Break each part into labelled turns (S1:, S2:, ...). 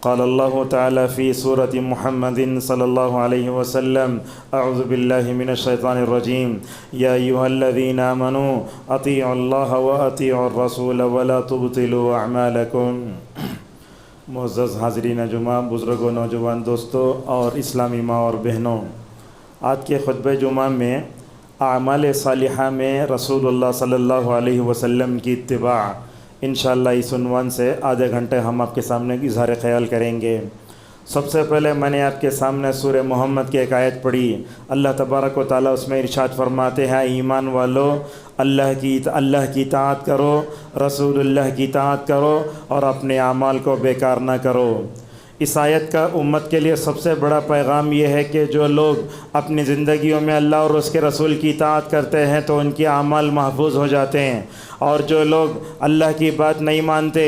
S1: قال الله تعالى في سورة محمد صلى الله عليه وسلم أعوذ بالله من الشيطان الرجيم يا أيها الذين آمنوا أطيعوا الله وأطيعوا الرسول ولا تبطلوا أعمالكم۔ معزز حاضرین جمعہ، بزرگوں، نوجوان دوستوں اور اسلامی ماں اور بہنوں، آج کے خطبہ جمعہ میں اعمال صالحہ میں رسول اللہ صلی اللہ علیہ وسلم کی اتباع انشاءاللہ اس عنوان سے آدھے گھنٹے ہم آپ کے سامنے اظہار خیال کریں گے۔ سب سے پہلے میں نے آپ کے سامنے سورہ محمد کی ایک آیت پڑھی۔ اللہ تبارک و تعالیٰ اس میں ارشاد فرماتے ہیں، ایمان والو اللہ کی اطاعت کرو، رسول اللہ کی اطاعت کرو اور اپنے اعمال کو بیکار نہ کرو۔ اس آیت کا امت کے لیے سب سے بڑا پیغام یہ ہے کہ جو لوگ اپنی زندگیوں میں اللہ اور اس کے رسول کی اطاعت کرتے ہیں تو ان کے اعمال محفوظ ہو جاتے ہیں، اور جو لوگ اللہ کی بات نہیں مانتے،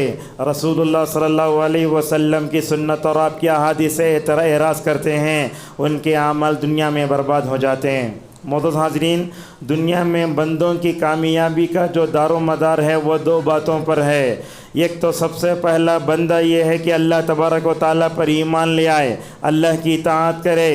S1: رسول اللہ صلی اللہ علیہ وسلم کی سنت اور آپ کی احادیث سے اعراض کرتے ہیں، ان کے اعمال دنیا میں برباد ہو جاتے ہیں۔ معزز حاضرین، دنیا میں بندوں کی کامیابی کا جو دار و مدار ہے وہ دو باتوں پر ہے۔ ایک تو سب سے پہلا بندہ یہ ہے کہ اللہ تبارک و تعالیٰ پر ایمان لے آئے، اللہ کی اطاعت کرے۔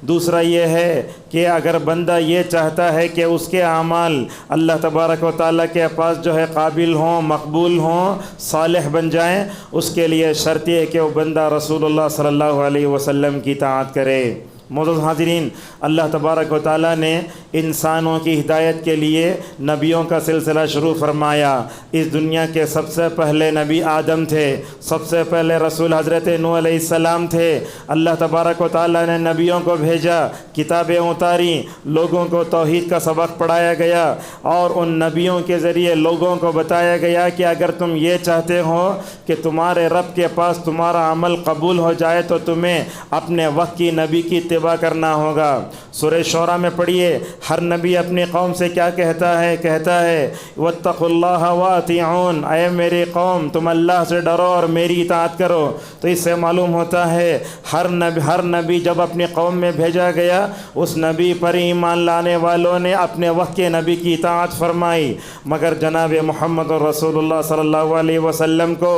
S1: دوسرا یہ ہے کہ اگر بندہ یہ چاہتا ہے کہ اس کے اعمال اللہ تبارک و تعالیٰ کے پاس جو ہے قابل ہوں، مقبول ہوں، صالح بن جائیں، اس کے لیے شرط یہ ہے کہ وہ بندہ رسول اللہ صلی اللہ علیہ وسلم کی اطاعت کرے۔ معزز حاضرین، اللہ تبارک و تعالیٰ نے انسانوں کی ہدایت کے لیے نبیوں کا سلسلہ شروع فرمایا۔ اس دنیا کے سب سے پہلے نبی آدم تھے، سب سے پہلے رسول حضرت نوح علیہ السلام تھے۔ اللہ تبارک و تعالیٰ نے نبیوں کو بھیجا، کتابیں اتاری، لوگوں کو توحید کا سبق پڑھایا گیا، اور ان نبیوں کے ذریعے لوگوں کو بتایا گیا کہ اگر تم یہ چاہتے ہو کہ تمہارے رب کے پاس تمہارا عمل قبول ہو جائے تو تمہیں اپنے وقت کی نبی کی اتباع کرنا ہوگا۔ سورہ شعراء میں پڑھیے، ہر نبی اپنی قوم سے کیا کہتا ہے؟ وَاتَّقُوا اللَّهَ وَأَطِيعُونِ، اے میری قوم تم اللہ سے ڈرو اور میری اطاعت کرو۔ تو اس سے معلوم ہوتا ہے ہر نبی جب اپنی قوم میں بھیجا گیا، اس نبی پر ایمان لانے والوں نے اپنے وقت کے نبی کی اطاعت فرمائی، مگر جناب محمد رسول اللہ صلی اللہ علیہ وسلم کو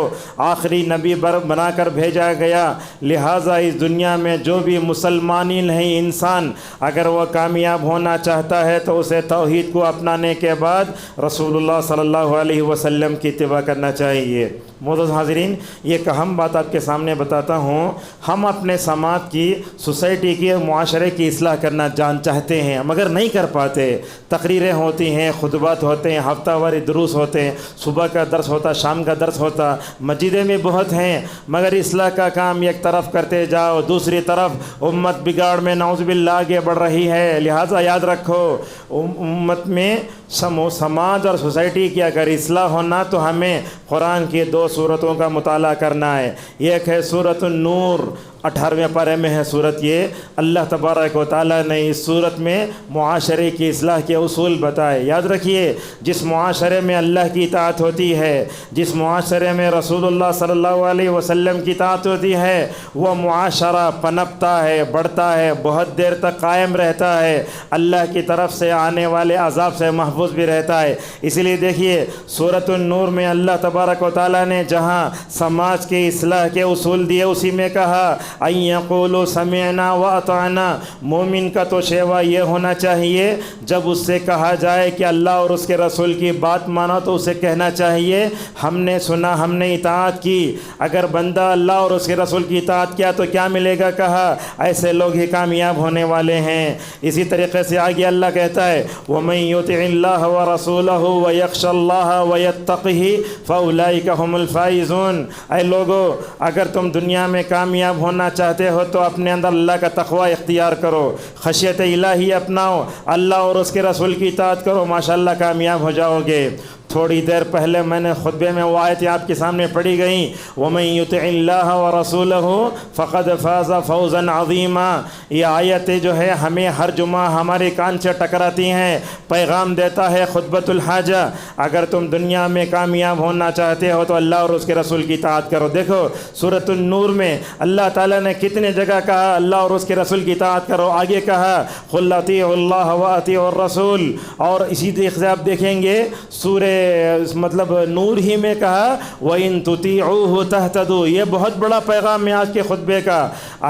S1: آخری نبی بنا کر بھیجا گیا۔ لہٰذا اس دنیا میں جو بھی مسلمان نہیں انسان اگر وہ کامیاب ہونا چاہتا ہے تو اسے توحید کو اپنانے کے بعد رسول اللہ صلی اللہ علیہ وسلم کی اتباع کرنا چاہیے۔ معزز حاضرین، یہ ایک اہم بات آپ کے سامنے بتاتا ہوں۔ ہم اپنے سماج کی، سوسائٹی کی، معاشرے کی اصلاح کرنا چاہتے ہیں مگر نہیں کر پاتے۔ تقریریں ہوتی ہیں، خطبات ہوتے ہیں، ہفتہ واری دروس ہوتے ہیں، صبح کا درس ہوتا، شام کا درس ہوتا، مسجدیں بھی بہت ہیں، مگر اصلاح کا کام ایک طرف کرتے جاؤ، دوسری طرف امت بگاڑ میں نعوذ باللہ آگے بڑھ رہی ہے۔ لہٰذا یاد رکھو، امت میں سماج اور سوسائٹی کی اگر اصلاح ہونا تو ہمیں قرآن کی دو سورتوں کا مطالعہ کرنا ہے۔ ایک ہے سورۃ النور، 18ویں پارے میں ہے سورت۔ یہ اللہ تبارک و تعالیٰ نے اس سورت میں معاشرے کی اصلاح کے اصول بتائے۔ یاد رکھیے، جس معاشرے میں اللہ کی اطاعت ہوتی ہے، جس معاشرے میں رسول اللہ صلی اللہ علیہ وسلم کی اطاعت ہوتی ہے، وہ معاشرہ پنپتا ہے، بڑھتا ہے، بہت دیر تک قائم رہتا ہے، اللہ کی طرف سے آنے والے عذاب سے محفوظ بھی رہتا ہے۔ اسی لیے دیکھیے، سورۃ النور میں اللہ تبارک و تعالیٰ نے جہاں سماج کی اصلاح کے اصول دیے، اسی میں کہا ان یقولوا سمعنا واطعنا۔ مومن کا تو شیوا یہ ہونا چاہیے، جب اس سے کہا جائے کہ اللہ اور اس کے رسول کی بات مانو تو اسے کہنا چاہیے ہم نے سنا، ہم نے اطاعت کی۔ اگر بندہ اللہ اور اس کے رسول کی اطاعت کیا تو کیا ملے گا؟ کہا ایسے لوگ ہی کامیاب ہونے والے ہیں۔ اسی طریقے سے آگے اللہ کہتا ہے وَمَن يُطِعِ اللَّهَ وَرَسُولَهُ وَيَخْشَ اللَّهَ وَيَتَّقِهِ فَأُولَٰئِكَ هُمُ الْفَائِزُونَ۔ اے لوگو، اگر تم دنیا میں کامیاب ہونا چاہتے ہو تو اپنے اندر اللہ کا تقوی اختیار کرو، خشیت الہی اپناؤ، اللہ اور اس کے رسول کی اطاعت کرو، ماشاءاللہ کامیاب ہو جاؤ گے۔ تھوڑی دیر پہلے میں نے خطبے میں وہ آیتیں آپ کے سامنے پڑھی گئیں، وَمَن يُطِعِ اللَّهَ وَرَسُولَهُ فَقَدْ فَازَ فَوْزًا عَظِيمًا۔ یہ آیتیں جو ہے ہمیں ہر جمعہ ہمارے کان سے ٹکراتی ہیں، پیغام دیتا ہے خطبۃ الحاجہ۔ اگر تم دنیا میں کامیاب ہونا چاہتے ہو تو اللہ اور اس کے رسول کی اطاعت کرو۔ دیکھو سورۃ النور میں اللہ تعالیٰ نے کتنے جگہ کہا اللہ اور اس کے رسول کی اطاعت کرو، آگے کہا قُلْ أَطِيعُوا اللَّهَ وَأَطِيعُوا الرَّسُولَ۔ اور اسی طریقے سے آپ دیکھیں گے سورہ مطلب نور ہی میں کہا وَإِن تُطِيعُوهُ تَهْتَدُوا، یہ بہت بڑا پیغام ہے آج کے خطبے کا۔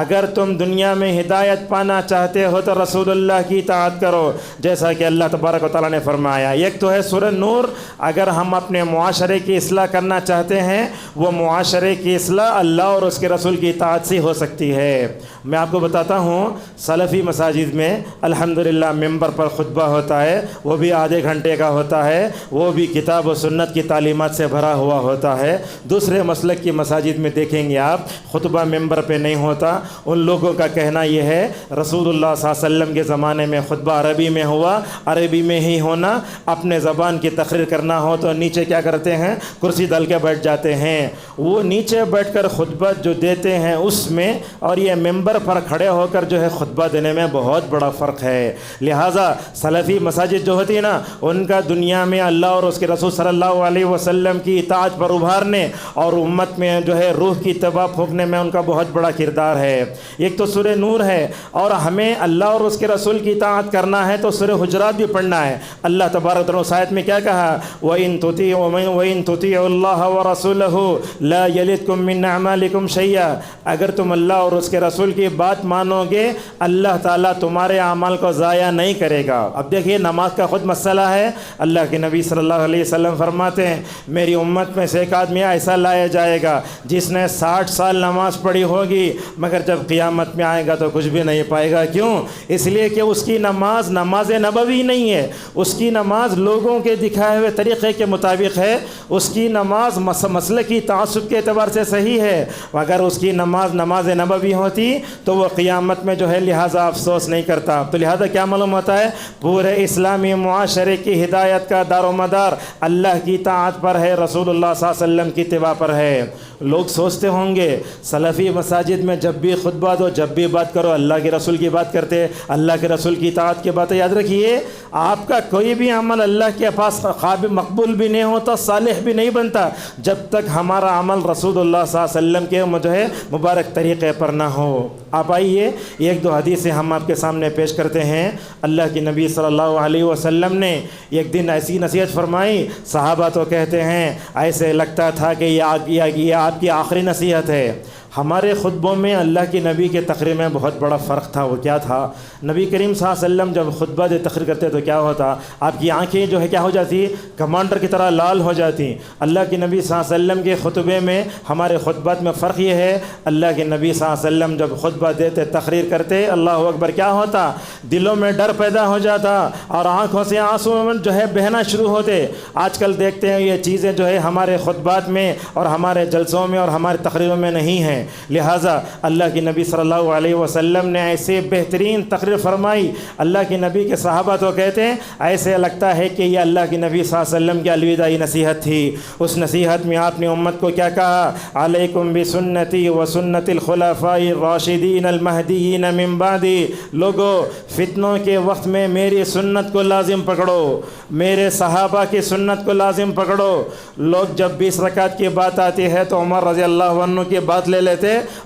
S1: اگر تم دنیا میں ہدایت پانا چاہتے ہو تو رسول اللہ کی اطاعت کرو، جیسا کہ اللہ تبارک و تعالیٰ نے فرمایا۔ ایک تو ہے سورہ نور، اگر ہم اپنے معاشرے کی اصلاح کرنا چاہتے ہیں، وہ معاشرے کی اصلاح اللہ اور اس کے رسول کی اطاعت سے ہو سکتی ہے۔ میں آپ کو بتاتا ہوں، سلفی مساجد میں الحمدللہ ممبر پر خطبہ ہوتا ہے، وہ بھی آدھے گھنٹے کا ہوتا ہے، وہ بھی کتاب و سنت کی تعلیمات سے بھرا ہوا ہوتا ہے۔ دوسرے مسلک کی مساجد میں دیکھیں گے آپ، خطبہ ممبر پہ نہیں ہوتا۔ ان لوگوں کا کہنا یہ ہے رسول اللہ صلی اللہ علیہ وسلم کے زمانے میں خطبہ عربی میں ہوا، عربی میں ہی ہونا، اپنے زبان کی تقریر کرنا ہو تو نیچے کیا کرتے ہیں، کرسی ڈال کے بیٹھ جاتے ہیں۔ وہ نیچے بیٹھ کر خطبہ جو دیتے ہیں اس میں اور یہ ممبر پر کھڑے ہو کر جو ہے خطبہ دینے میں بہت بڑا فرق ہے۔ لہٰذا سلفی مساجد جو ہوتی ہے نا، ان کا دنیا میں اللہ اور اس کے رسول صلی اللہ علیہ وسلم کی اطاعت پر ابھارنے اور امت میں جو ہے روح کی اتباع پھونکنے میں ان کا بہت بڑا کردار ہے۔ ایک تو سورہ نور ہے، اور ہمیں اللہ اور اس کے رسول کی اطاعت کرنا ہے تو سورہ حجرات بھی پڑھنا ہے۔ اللہ تبارک و تعالیٰ اس آیت میں کیا کہا، وَإِن تُطِيعُوا اللَّهَ وَرَسُولَهُ لَا يَلِدْكُم مِّنْ أَعْمَالِكُمْ شَيْئًا، اگر تم اللہ اور اس کے رسول کی بات مانو گے، اللہ تعالیٰ تمہارے اعمال کو ضائع نہیں کرے گا۔ اب دیکھیے نماز کا خود مسئلہ ہے، اللہ کے نبی صلی اللہ علیہ وسلم فرماتے ہیں میری امت میں سے ایک آدمی ایسا لایا جائے گا جس نے 60 سال نماز پڑھی ہوگی، مگر جب قیامت میں آئے گا تو کچھ بھی نہیں پائے گا۔ کیوں؟ اس لیے کہ اس کی نماز نماز نبوی نہیں ہے، اس کی نماز لوگوں کے دکھائے ہوئے طریقے کے مطابق ہے، اس کی نماز مسلکی تعصب کے اعتبار سے صحیح ہے، اگر اس کی نماز نماز نبوی ہوتی تو وہ قیامت میں جو ہے لہٰذا افسوس نہیں کرتا۔ تو لہٰذا کیا معلوم ہوتا ہے، پورے اسلامی معاشرے کی ہدایت کا دار و مدار اللہ کی اطاعت پر ہے، رسول اللہ صلی اللہ علیہ وسلم کی اتباع پر ہے۔ لوگ سوچتے ہوں گے سلفی مساجد میں جب بھی خطبہ دو، جب بھی بات کرو اللہ کے رسول کی بات کرتے، اللہ کے رسول کی اطاعت کی باتیں۔ یاد رکھیے آپ کا کوئی بھی عمل اللہ کے پاس قابل مقبول بھی نہیں ہوتا، صالح بھی نہیں بنتا جب تک ہمارا عمل رسول اللہ صلی اللہ علیہ وسلم کے جو ہے مبارک طریقے پر نہ ہو۔ آپ آئیے ایک دو حدیثیں ہم آپ کے سامنے پیش کرتے ہیں۔ اللہ کے نبی صلی اللہ علیہ وسلم نے ایک دن ایسی نصیحت فرمائی، صحابہ تو کہتے ہیں ایسے لگتا تھا کہ یہ آپ کی آخری نصیحت ہے۔ ہمارے خطبوں میں اللہ کے نبی کے تقریر میں بہت بڑا فرق تھا۔ وہ کیا تھا، نبی کریم صلی اللہ علیہ وسلم جب خطبہ دے تقریر کرتے تو کیا ہوتا، آپ کی آنکھیں جو ہے کیا ہو جاتی، کمانڈر کی طرح لال ہو جاتی۔ اللہ کے نبی صلی اللہ علیہ وسلم کے خطبے میں ہمارے خطبات میں فرق یہ ہے، اللہ کے نبی صلی اللہ علیہ وسلم جب خطبہ دیتے تقریر کرتے اللہ اکبر کیا ہوتا، دلوں میں ڈر پیدا ہو جاتا اور آنکھوں سے آنسو جو ہے بہنا شروع ہوتے۔ آج کل دیکھتے ہیں یہ چیزیں جو ہے ہمارے خطبات میں اور ہمارے جلسوں میں اور ہماری تقریروں میں نہیں ہیں۔ لہٰذا اللہ کے نبی صلی اللہ علیہ وسلم نے ایسے بہترین تقریر فرمائی، اللہ کے نبی کے صحابہ تو کہتے ہیں ایسے لگتا ہے کہ یہ اللہ کے نبی صلی اللہ علیہ وسلم کی الوداعی نصیحت تھی۔ اس نصیحت میں آپ نے امت کو کیا کہا، علیکم بسنتی و سنت الخلفاء الراشدین المہدیین من بعدی، لوگو فتنوں کے وقت میں میری سنت کو لازم پکڑو، میرے صحابہ کی سنت کو لازم پکڑو۔ لوگ جب 20 رکعت کی بات آتی ہے تو عمر رضی اللہ عنہ کی بات لے لیتے،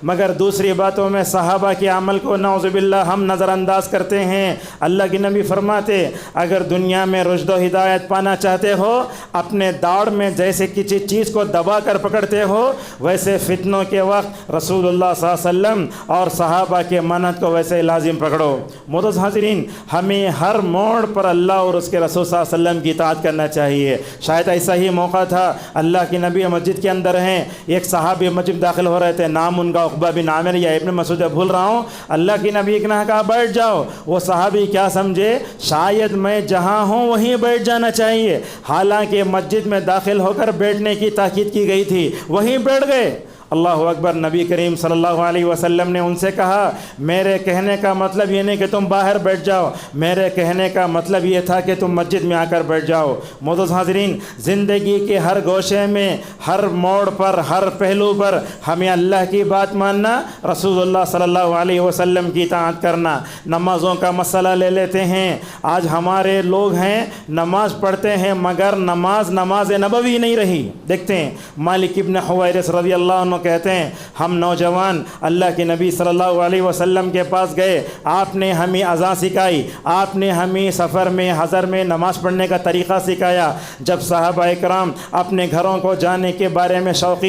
S1: مگر دوسری باتوں میں صحابہ کے عمل کو نعوذ باللہ ہم نظر انداز کرتے ہیں۔ اللہ کے نبی فرماتے اگر دنیا میں رشد و ہدایت پانا چاہتے ہو، اپنے داڑھ میں جیسے کسی چیز کو دبا کر پکڑتے ہو، ویسے فتنوں کے وقت رسول اللہ صلی اللہ علیہ وسلم اور صحابہ کے منہج کو ویسے لازم پکڑو۔ معزز حاضرین، ہمیں ہر موڑ پر اللہ اور اس کے رسول صلی اللہ علیہ وسلم کی اطاعت کرنا چاہیے۔ شاید ایسا ہی موقع تھا، اللہ کے نبی مسجد کے اندر ہیں، ایک صحابی مسجد داخل ہو رہے تھے، نام ان کا عقبہ بن عامر یا ابن مسعود بھول رہا ہوں۔ اللہ کے نبی نے کہا بیٹھ جاؤ۔ وہ صحابی کیا سمجھے، شاید میں جہاں ہوں وہیں بیٹھ جانا چاہیے، حالانکہ مسجد میں داخل ہو کر بیٹھنے کی تاکید کی گئی تھی، وہیں بیٹھ گئے۔ اللہ اکبر۔ نبی کریم صلی اللہ علیہ وسلم نے ان سے کہا میرے کہنے کا مطلب یہ نہیں کہ تم باہر بیٹھ جاؤ، میرے کہنے کا مطلب یہ تھا کہ تم مسجد میں آ کر بیٹھ جاؤ۔ معزز حاضرین، زندگی کے ہر گوشے میں، ہر موڑ پر، ہر پہلو پر ہمیں اللہ کی بات ماننا، رسول اللہ صلی اللہ علیہ وسلم کی اطاعت کرنا۔ نمازوں کا مسئلہ لے لیتے ہیں، آج ہمارے لوگ ہیں نماز پڑھتے ہیں مگر نماز نبوی نہیں رہی۔ دیکھتے ہیں مالک ابن حویرث رضی اللہ عنہ کہتے ہیں ہم نوجوان اللہ کے نبی صلی اللہ علیہ وسلم کے پاس گئے، آپ نے ہمیں اذان سکھائی، آپ نے ہمیں سفر میں حضر میں نماز پڑھنے کا طریقہ سکھایا۔ جب صحابہ کرام اپنے گھروں کو جانے کے بارے میں شوق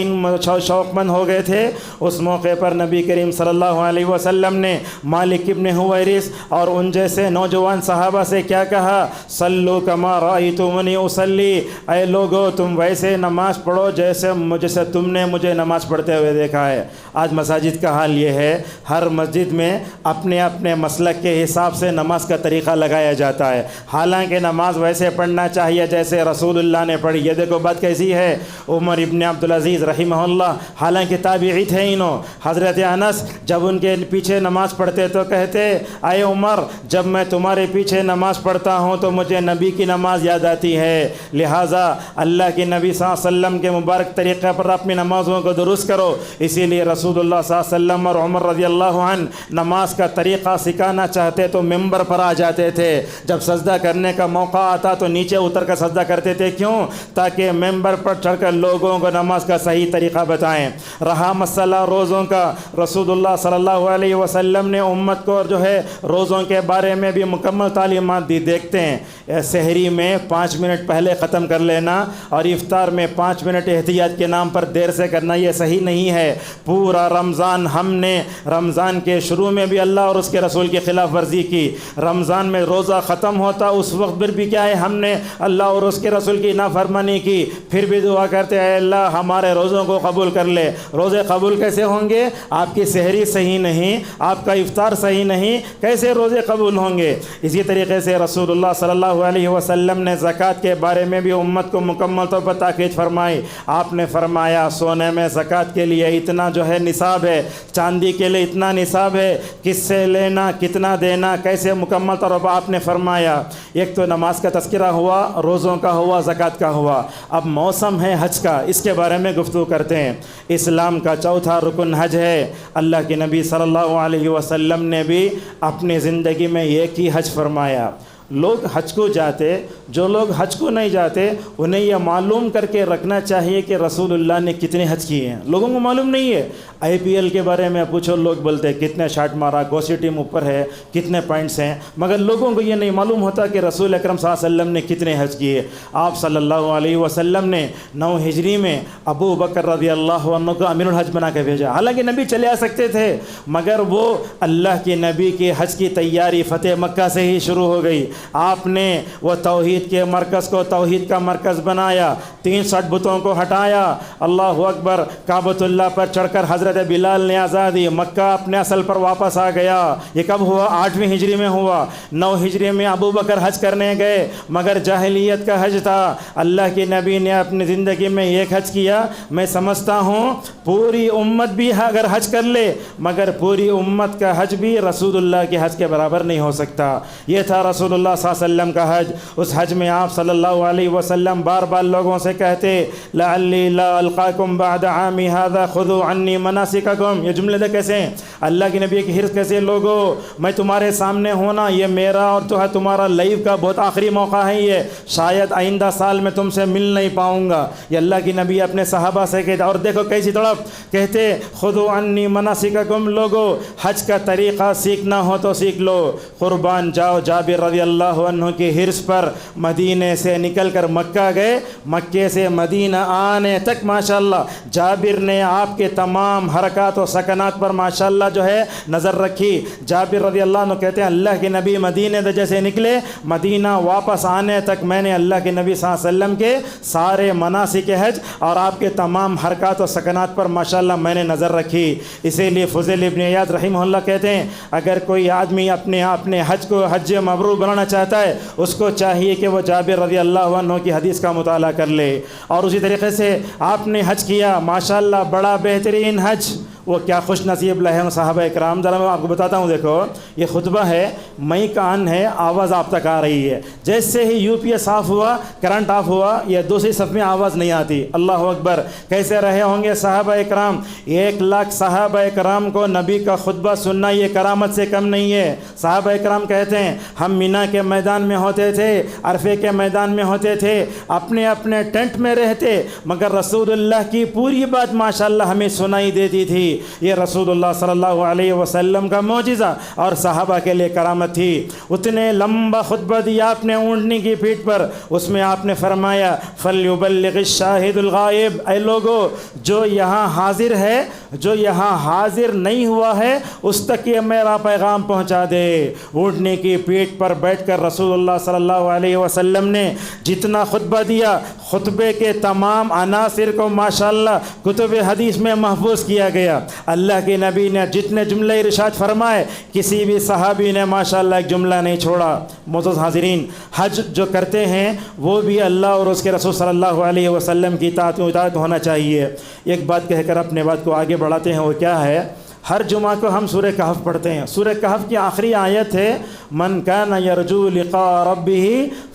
S1: مند ہو گئے تھے، اس موقع پر نبی کریم صلی اللہ علیہ وسلم نے مالک ابن حویرث اور ان جیسے نوجوان صحابہ سے کیا کہا؟ صلو کما رأیتمونی اصلی، اے لوگو تم ویسے نماز پڑھو جیسے تم نے مجھے نماز پڑھتے ہوئے دیکھا ہے۔ آج مساجد کا حال یہ ہے، ہر مسجد میں اپنے اپنے مسلک کے حساب سے نماز کا طریقہ لگایا جاتا ہے، حالانکہ نماز ویسے پڑھنا چاہیے جیسے رسول اللہ نے پڑھی۔ یہ دیکھو بات کیسی ہے، عمر ابن عبدالعزیز رحمہ اللہ حالانکہ تابعی تھے انہوں، حضرت انس جب ان کے پیچھے نماز پڑھتے تو کہتے اے عمر جب میں تمہارے پیچھے نماز پڑھتا ہوں تو مجھے نبی کی نماز یاد آتی ہے، لہٰذا اللہ کے نبی صلی اللہ علیہ وسلم کے مبارک طریقے پر اپنی نمازوں کو درست کرو۔ اسی لیے رسول اللہ صلی اللہ علیہ وسلم اور عمر رضی اللہ عنہ نماز کا طریقہ سکھانا چاہتے تو ممبر پر آ جاتے تھے، جب سجدہ کرنے کا موقع آتا تو نیچے اتر کر سجدہ کرتے تھے، کیوں؟ تاکہ ممبر پر چڑھ کر لوگوں کو نماز کا صحیح طریقہ بتائیں۔ رہا مسئلہ روزوں کا، رسول اللہ صلی اللہ علیہ وسلم نے امت کو جو ہے روزوں کے بارے میں بھی مکمل تعلیمات دی۔ دیکھتے ہیں سحری میں 5 منٹ پہلے ختم کر لینا اور افطار میں 5 منٹ احتیاط کے نام پر دیر سے کرنا، یہ صحیح نہیں ہے۔ پورا رمضان ہم نے رمضان کے شروع میں بھی اللہ اور اس کے رسول کی خلاف ورزی کی، رمضان میں روزہ ختم ہوتا اس وقت پر بھی کیا ہے، ہم نے اللہ اور اس کے رسول کی نافرمانی کی، پھر بھی دعا کرتے اے اللہ ہمارے روزوں کو قبول کر لے۔ روزے قبول کیسے ہوں گے؟ آپ کی سحری صحیح نہیں، آپ کا افطار صحیح نہیں، کیسے روزے قبول ہوں گے؟ اسی طریقے سے رسول اللہ صلی اللہ علیہ وسلم نے زکوٰۃ کے بارے میں بھی امت کو مکمل طور پر تاکید فرمائی۔ آپ نے فرمایا سونے میں زکوٰۃ کے لیے اتنا جو ہے نصاب ہے، چاندی کے لیے اتنا نصاب ہے، کس سے لینا، کتنا دینا، کیسے مکمل طور پر آپ نے فرمایا۔ ایک تو نماز کا تذکرہ ہوا، روزوں کا ہوا، زکوٰۃ کا ہوا۔ اب موسم ہے حج کا، اس کے بارے میں گفتگو کرتے ہیں۔ اسلام کا چوتھا رکن حج ہے۔ اللہ کے نبی صلی اللہ علیہ وسلم نے بھی اپنی زندگی میں ایک ہی حج فرمایا۔ لوگ حج کو جاتے، جو لوگ حج کو نہیں جاتے انہیں یہ معلوم کر کے رکھنا چاہیے کہ رسول اللہ نے کتنے حج کیے ہیں۔ لوگوں کو معلوم نہیں ہے۔ IPL کے بارے میں پوچھو، لوگ بولتے ہیں کتنے شاٹ مارا، کون سی ٹیم اوپر ہے، کتنے پوائنٹس ہیں، مگر لوگوں کو یہ نہیں معلوم ہوتا کہ رسول اکرم صلی اللہ علیہ وسلم نے کتنے حج کیے۔ آپ صلی اللہ علیہ وسلم نے 9 ہجری میں ابو بکر رضی اللہ عنہ کو امیر الحج بنا کے بھیجا۔ حالانکہ نبی چلے آ سکتے تھے، مگر وہ اللہ کے نبی کے حج کی تیاری فتح مکہ سے ہی شروع ہو گئی۔ آپ نے وہ توحید کے مرکز کو توحید کا مرکز بنایا، 63 بتوں کو ہٹایا، اللہ اکبر، کعبۃ اللہ پر چڑھ کر حضرت بلال نے آزادی، مکہ اپنے اصل پر واپس آ گیا۔ یہ کب ہوا؟ 8ویں ہجری میں ہوا۔ 9 ہجری میں ابو بکر حج کرنے گئے، مگر جاہلیت کا حج تھا۔ اللہ کے نبی نے اپنی زندگی میں ایک حج کیا۔ میں سمجھتا ہوں پوری امت بھی اگر حج کر لے، مگر پوری امت کا حج بھی رسول اللہ کے حج کے برابر نہیں ہو سکتا۔ یہ تھا رسول اللہ صلی اللہ علیہ وسلم کا حج۔ اس حج میں آپ صلی اللہ علیہ وسلم بار بار لوگوں سے کہتے لعلی لا القاکم بعد عامی ھذا خذوا عنی مناسککم۔ یہ جملے کیسے ہیں؟ اللہ کے نبی کی حرص کیسے؟ لوگوں میں تمہارے سامنے ہونا یہ میرا اور تو ہے تمہارا لائف کا بہت آخری موقع ہے، یہ شاید آئندہ سال میں تم سے مل نہیں پاؤں گا۔ یہ اللہ کی نبی اپنے صحابہ سے کہتے، اور دیکھو کیسی تڑپ، کہتے خذوا عنی مناسککم۔ لوگوں حج کا طریقہ سیکھنا ہو تو سیکھ لو، قربان جاؤ۔ جابر رضی اللہ عنہ کی حرص پر مدینے سے نکل کر مکہ گئے، مکے سے مدینہ آنے تک ماشاءاللہ جابر نے آپ کے تمام حرکات و سکنات پر ماشاءاللہ جو ہے نظر رکھی۔ جابر رضی اللہ عنہ کہتے ہیں اللہ کے نبی مدینے سے جیسے نکلے مدینہ واپس آنے تک میں نے اللہ کے نبی صلی اللہ علیہ وسلم کے سارے مناسک حج اور آپ کے تمام حرکات و سکنات پر ماشاءاللہ میں نے نظر رکھی۔ اسی لیے فضیل ابن عیاض رحمہ اللہ کہتے ہیں اگر کوئی آدمی اپنے حج کو حج مبرور بنانا چاہتا ہے اس کو چاہیے کہ وہ جابر رضی اللہ عنہ کی حدیث کا مطالعہ کر لے۔ اور اسی طریقے سے آپ نے حج کیا ماشاءاللہ، بڑا بہترین حج، وہ کیا خوش نصیب رہے صحابہ اکرام. ذرا میں آپ کو بتاتا ہوں. دیکھو یہ خطبہ ہے, مئی کا آن ہے, آواز آپ تک آ رہی ہے. جیسے ہی یو پی ایس آف ہوا, کرنٹ آف ہوا, یہ دوسری صف میں آواز نہیں آتی. اللہ اکبر. کیسے رہے ہوں گے صحابہ اکرام؟ 1 لاکھ صحابہ اکرام کو نبی کا خطبہ سننا یہ کرامت سے کم نہیں ہے. صحابہ اکرام کہتے ہیں ہم مینا کے میدان میں ہوتے تھے, عرفے کے میدان میں ہوتے تھے, اپنے اپنے ٹینٹ میں رہتے, مگر رسول اللہ کی پوری بات ماشاءاللہ ہمیں سنائی دیتی تھی. یہ رسول اللہ صلی اللہ علیہ وسلم کا معجزہ اور صحابہ کے لیے کرامت تھی. اتنے لمبا خطبہ دیا آپ نے اونٹنی کی پیٹھ پر. اس میں آپ نے فرمایا فَلْيُبَلِّغِ الشَّاهِدُ الْغَائِبُ, اے لوگو جو یہاں حاضر ہے, جو یہاں حاضر نہیں ہوا ہے, اس تک یہ میرا پیغام پہنچا دے. اونٹنی کی پیٹھ پر بیٹھ کر رسول اللہ صلی اللہ علیہ وسلم نے جتنا خطبہ دیا, خطبے کے تمام عناصر کو ماشاءاللہ کتب حدیث میں محفوظ کیا گیا. اللہ کے نبی نے جتنے جملے ارشاد فرمائے, کسی بھی صحابی نے ماشاءاللہ ایک جملہ نہیں چھوڑا. معزز حاضرین, حج جو کرتے ہیں وہ بھی اللہ اور اس کے رسول صلی اللہ علیہ وسلم کی اطاعت ہونا چاہیے. ایک بات کہہ کر اپنے بات کو آگے بڑھاتے ہیں. وہ کیا ہے؟ ہر جمعہ کو ہم سورہ کہف پڑھتے ہیں. سورہ کہف کی آخری آیت ہے من کان یرجو لقاء ربہ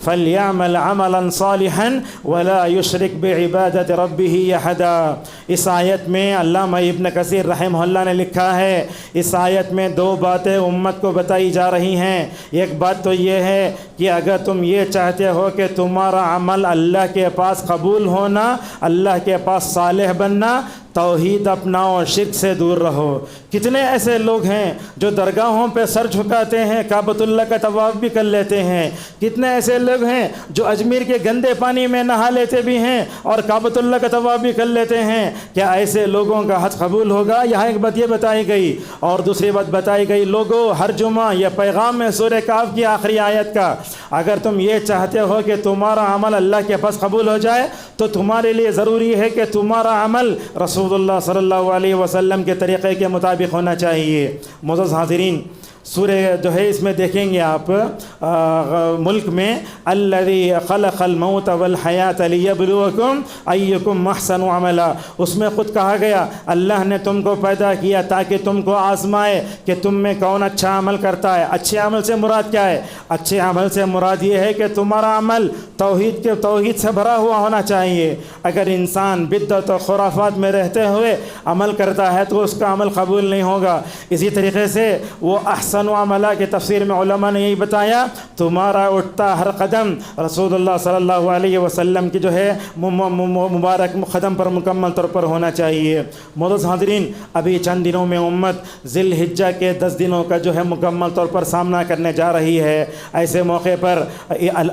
S1: فلیعمل عملا صالحا ولا یشرک بعبادت ربہ احدا. اس آیت میں علامہ ابن کثیر رحمہ اللہ نے لکھا ہے, اس آیت میں 2 باتیں امت کو بتائی جا رہی ہیں. ایک بات تو یہ ہے کہ اگر تم یہ چاہتے ہو کہ تمہارا عمل اللہ کے پاس قبول ہونا, اللہ کے پاس صالح بننا, توحید اپناؤ, شرک سے دور رہو. کتنے ایسے لوگ ہیں جو درگاہوں پہ سر جھکاتے ہیں, کعبۃ اللہ کا طواف بھی کر لیتے ہیں. کتنے ایسے لوگ ہیں جو اجمیر کے گندے پانی میں نہا لیتے بھی ہیں اور کعبۃ اللہ کا طواف بھی کر لیتے ہیں. کیا ایسے لوگوں کا حج قبول ہوگا؟ یہاں ایک بات یہ بتائی گئی. اور دوسری بات بتائی گئی, لوگوں ہر جمعہ یہ پیغام ہے سورہ کہف کی آخری آیت کا, اگر تم یہ چاہتے ہو کہ تمہارا عمل اللہ کے پاس قبول ہو جائے تو تمہارے لیے ضروری ہے کہ تمہارا عمل رسول اللہ صلی اللہ علیہ وسلم کے طریقے کے مطابق ہونا چاہیے. معزز حاضرین, سورہ جو ہے اس میں دیکھیں گے آپ ملک میں الذی خلق الموت والحیات لیبلوکم ایکم احسن عملا, اس میں خود کہا گیا اللہ نے تم کو پیدا کیا تاکہ تم کو آزمائے کہ تم میں کون اچھا عمل کرتا ہے. اچھے عمل سے مراد کیا ہے؟ اچھے عمل سے مراد یہ ہے کہ تمہارا عمل توحید سے بھرا ہوا ہونا چاہیے. اگر انسان بدعت و خرافات میں رہتے ہوئے عمل کرتا ہے تو اس کا عمل قبول نہیں ہوگا. اسی طریقے سے وہ احسن عملہ کی تفسیر میں علماء نے یہی بتایا, تمہارا اٹھتا ہر قدم رسول اللہ صلی اللہ علیہ وسلم کی جو ہے مبارک قدم پر مکمل طور پر ہونا چاہیے. معزز حاضرین, ابھی چند دنوں میں امت ذی الحجہ کے 10 دنوں کا جو ہے مکمل طور پر سامنا کرنے جا رہی ہے. ایسے موقع پر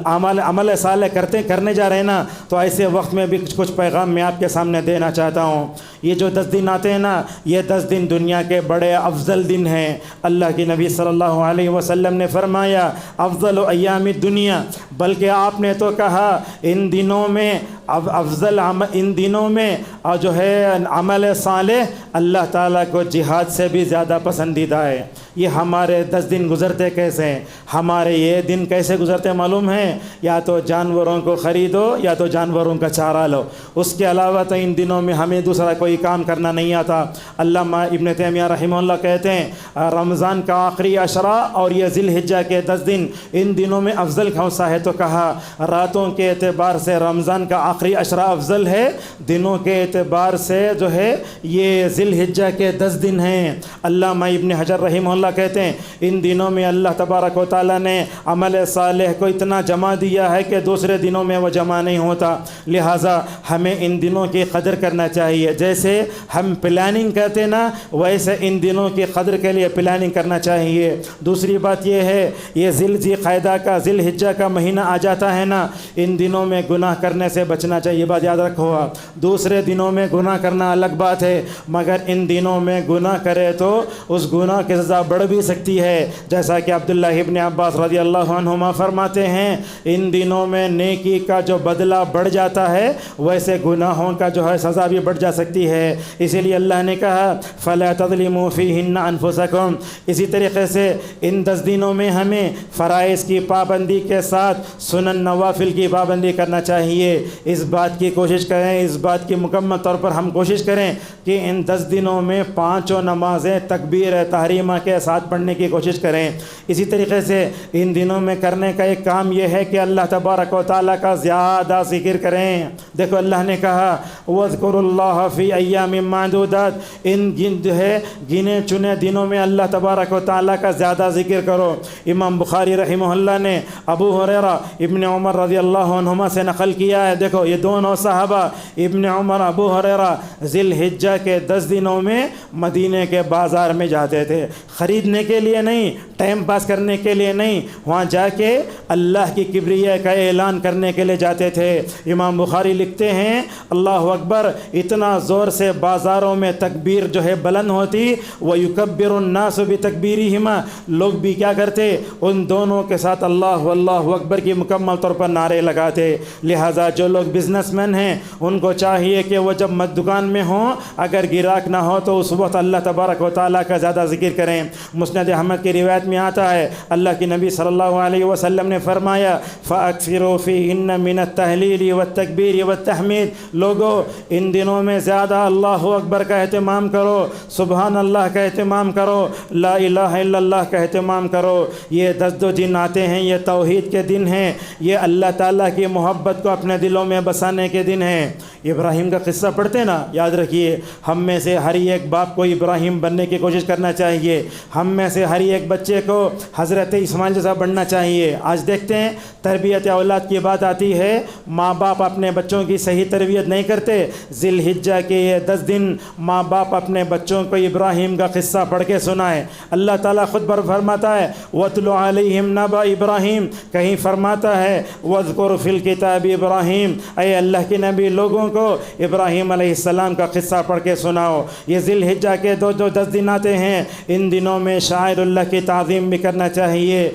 S1: عمل صالح کرنے جا رہے ہیں نا, تو ایسے وقت میں بھی کچھ پیغام میں آپ کے سامنے دینا چاہتا ہوں. یہ جو 10 دن آتے ہیں نا, یہ 10 دن دنیا کے بڑے افضل دن ہیں. اللہ کی نبی صلی اللہ علیہ وسلم نے فرمایا افضل ایام الدنیا, بلکہ آپ نے تو کہا ان دنوں میں ان دنوں میں جو ہے عمل صالح اللہ تعالیٰ کو جہاد سے بھی زیادہ پسندیدہ ہے. یہ ہمارے 10 دن گزرتے کیسے ہیں؟ ہمارے یہ دن کیسے گزرتے معلوم ہیں؟ یا تو جانوروں کو خریدو یا تو جانوروں کا چارہ لو, اس کے علاوہ تو ان دنوں میں ہمیں دوسرا کوئی کام کرنا نہیں آتا. علامہ ابن تیمیہ رحمہ اللہ کہتے ہیں رمضان کا آخری عشرہ اور یہ ذی الحجہ کے 10 دن, ان دنوں میں افضل کون سا ہے؟ تو کہا راتوں کے اعتبار سے رمضان کا آخری عشرہ افضل ہے, دنوں کے اعتبار سے جو ہے یہ ذی الحجہ کے 10 دن ہیں. علامہ ابن حجر رحمہ اللہ کہتے ہیں ان دنوں میں اللہ تبارک و تعالیٰ نے عمل صالح کو اتنا جمع دیا ہے کہ دوسرے دنوں میں وہ جمع نہیں ہوتا. لہٰذا ہمیں ان دنوں کی قدر کرنا چاہیے. جیسے ہم پلاننگ کرتے نا, ویسے ان دنوں کی قدر کے لیے پلاننگ کرنا چاہیے. دوسری بات یہ ہے, یہ ذی قعدہ کا ذی الحجہ کا مہینہ آ جاتا ہے نا, ان دنوں میں گناہ کرنے سے بچنا چاہیے. یہ بات یاد رکھو. دوسرے دنوں میں گناہ کرنا الگ بات ہے, مگر ان دنوں میں گناہ کرے تو اس گناہ کی سزا بڑھ بھی سکتی ہے، جیسا کہ عبداللہ ابن عباس رضی اللہ عنہما فرماتے ہیں ان دنوں میں نیکی کا جو بدلہ بڑھ جاتا ہے ویسے گناہوں کا جو ہے سزا بھی بڑھ جا سکتی ہے۔ اسی لیے اللہ نے کہا فَلَا تَظْلِمُوا فِيهِنَّ أَنفُسَكُمْ۔ اسی طریقے سے ان 10 دنوں میں ہمیں فرائض کی پابندی کے ساتھ سنن نوافل کی پابندی کرنا چاہیے۔ اس بات کی کوشش کریں، اس بات کی مکمل طور پر ہم کوشش کریں کہ ان 10 دنوں میں 5 نمازیں تکبیر تحریمہ کے ساتھ پڑھنے کی کوشش کریں۔ اسی طریقے سے ان دنوں میں کرنے کا ایک کام یہ ہے کہ اللہ تبارک و تعالیٰ کا زیادہ ذکر کریں۔ دیکھو اللہ نے کہا وَاذْكُرُوا اللَّهَ فِي أَيَّامٍ مَّعْدُودَاتٍ، ان جو ہے گنے چنے دنوں میں اللہ تبارک و تعالیٰ کا زیادہ ذکر کرو۔ امام بخاری رحمہ اللہ نے ابو ہریرہ ابن عمر رضی اللہ عنہما سے نقل کیا ہے، دیکھو یہ دونوں صحابہ ابن عمر ابو ہریرہ ذی الحجہ کے 10 دنوں میں مدینے کے بازار میں جاتے تھے، خریدنے کے لیے نہیں، ٹائم پاس کرنے کے لیے نہیں، وہاں جا کے اللہ کی کبریاء کا اعلان کرنے کے لیے جاتے تھے۔ امام بخاری لکھتے ہیں اللہ اکبر، اتنا زور سے بازاروں میں تکبیر جو ہے بلند ہوتی، وَيُكَبِّرُ النَّاسُ بِتَكْبِيرِهِمَا، لوگ بھی کیا کرتے ان دونوں کے ساتھ اللہ اکبر کی مکمل طور پر نعرے لگاتے۔ لہٰذا جو لوگ بزنس مین ہیں ان کو چاہیے کہ وہ جب دکان میں ہوں اگر گراہک نہ ہو تو اس وقت اللہ تبارک و تعالیٰ کا زیادہ ذکر کریں۔ مسند احمد کی روایت میں آتا ہے اللہ کی نبی صلی اللہ علیہ وسلم نے فرمایا فَأَكْثِرُوا فِيهِنَّ مِنَ التَّهْلِيلِ وَالتَّكْبِيرِ وَالتَّحْمِيدِ، لوگو ان دنوں میں زیادہ اللہ اکبر کا اہتمام کرو، سبحان اللہ کا اہتمام کرو، لا الہ الا اللہ کا اہتمام کرو۔ یہ 10 دن آتے ہیں، یہ توحید کے دن ہیں، یہ اللہ تعالیٰ کی محبت کو اپنے دلوں میں بسانے کے دن ہیں۔ ابراہیم کا قصہ پڑھتے نا، یاد رکھیے ہم میں سے ہر ایک باپ کو ابراہیم بننے کی کوشش کرنا چاہیے، ہم میں سے ہر ایک بچے کو حضرت اسماعیل جیسا بننا چاہیے۔ آج دیکھتے ہیں تربیت اولاد کی بات آتی ہے، ماں باپ اپنے بچوں کی صحیح تربیت نہیں کرتے۔ ذی الحجہ کے یہ 10 دن ماں باپ اپنے بچوں کو ابراہیم کا قصہ پڑھ کے سنائے۔ اللہ تعالیٰ خود پر فرماتا ہے وَاتْلُ عَلَيْهِمْ نَبَأَ ابراہیم، کہیں فرماتا ہے وَاذْكُرْ فِي الْكِتَابِ ابراہیم، اے اللہ کے نبی لوگوں کو ابراہیم علیہ السلام کا قصہ پڑھ کے سناؤ۔ یہ ذی الحجہ کے 10 دن آتے ہیں، ان دنوں میں شاعر اللہ کی تعظیم بھی کرنا چاہیے۔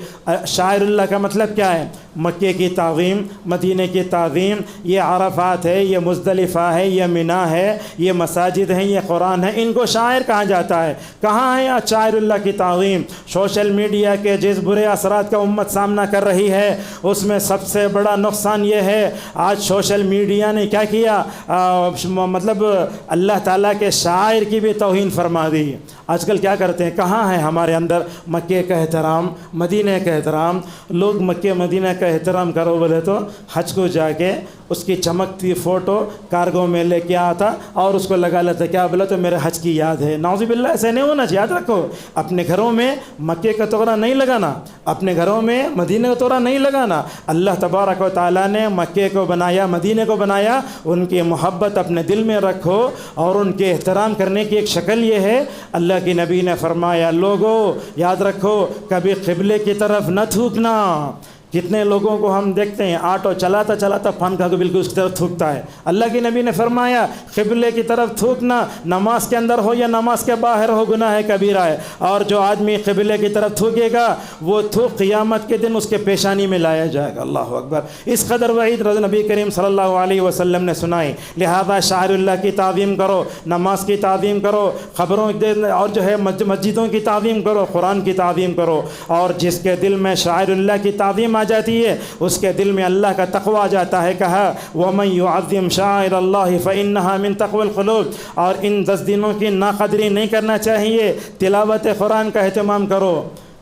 S1: شاعر اللہ کا مطلب کیا ہے؟ مکے کی تعظیم، مدینے کی تعظیم، یہ عرفات ہے، یہ مزدلفہ ہے، یہ منی ہے، یہ مساجد ہیں، یہ قرآن ہے، ان کو شاعر کہا جاتا ہے۔ کہاں ہے شاعر اللہ کی تعظیم؟ سوشل میڈیا کے جس برے اثرات کا امت سامنا کر رہی ہے اس میں سب سے بڑا نقصان یہ ہے آج سوشل میڈیا نے کیا کیا، مطلب اللہ تعالیٰ کے شاعر کی بھی توہین فرما دی۔ آج کل کیا کرتے ہیں، کہاں ہے ہمارے اندر مکے کا احترام، مدینہ کا احترام؟ لوگ مکے مدینہ کا احترام کرو بولے تو حج کو جا کے اس کی چمکتی فوٹو کارگو میں لے کے آتا اور اس کو لگا لیتا، کیا بولا تو میرے حج کی یاد ہے۔ نعوذ باللہ، ایسے نہیں ہونا چاہیے۔ یاد رکھو اپنے گھروں میں مکے کا توڑا نہیں لگانا، اپنے گھروں میں مدینہ کا توڑا نہیں لگانا۔ اللہ تبارک و تعالیٰ نے مکے کو بنایا، مدینہ کو بنایا، ان کی محبت اپنے دل میں رکھو اور ان کے احترام کرنے کی ایک شکل یہ ہے، اللہ کی نبی نے فرمایا لوگو یاد رکھو کبھی قبلے کی طرف نہ تھوکنا۔ کتنے لوگوں کو ہم دیکھتے ہیں آٹو چلاتا چلاتا پان کھا کے بالکل اس کی طرف تھوکتا ہے۔ اللہ کی نبی نے فرمایا قبلے کی طرف تھوکنا نماز کے اندر ہو یا نماز کے باہر ہو گناہ کبیرہ ہے، اور جو آدمی قبلے کی طرف تھوکے گا وہ تھوک قیامت کے دن اس کے پیشانی میں لایا جائے گا۔ اللہ اکبر، اس قدر وعید نبی کریم صلی اللہ علیہ وسلم نے سنائی۔ لہذا شاعر اللہ کی تعظیم کرو، نماز کی تعظیم کرو، خبروں اور جو ہے مسجدوں کی تعظیم کرو، قرآن کی تعظیم کرو، اور جس کے دل میں شاعر اللہ کی تعظیم آ جاتی ہے اس کے دل میں اللہ کا تقوی آ جاتا ہے۔ کہا وَمَن يُعَظِّمْ شَعَائِرَ اللَّهِ فَإِنَّهَا مِن تَقْوَى الْقُلُوبِ، اور ان 10 دنوں کی ناقدری نہیں کرنا چاہیے، تلاوت قرآن کا اہتمام کرو۔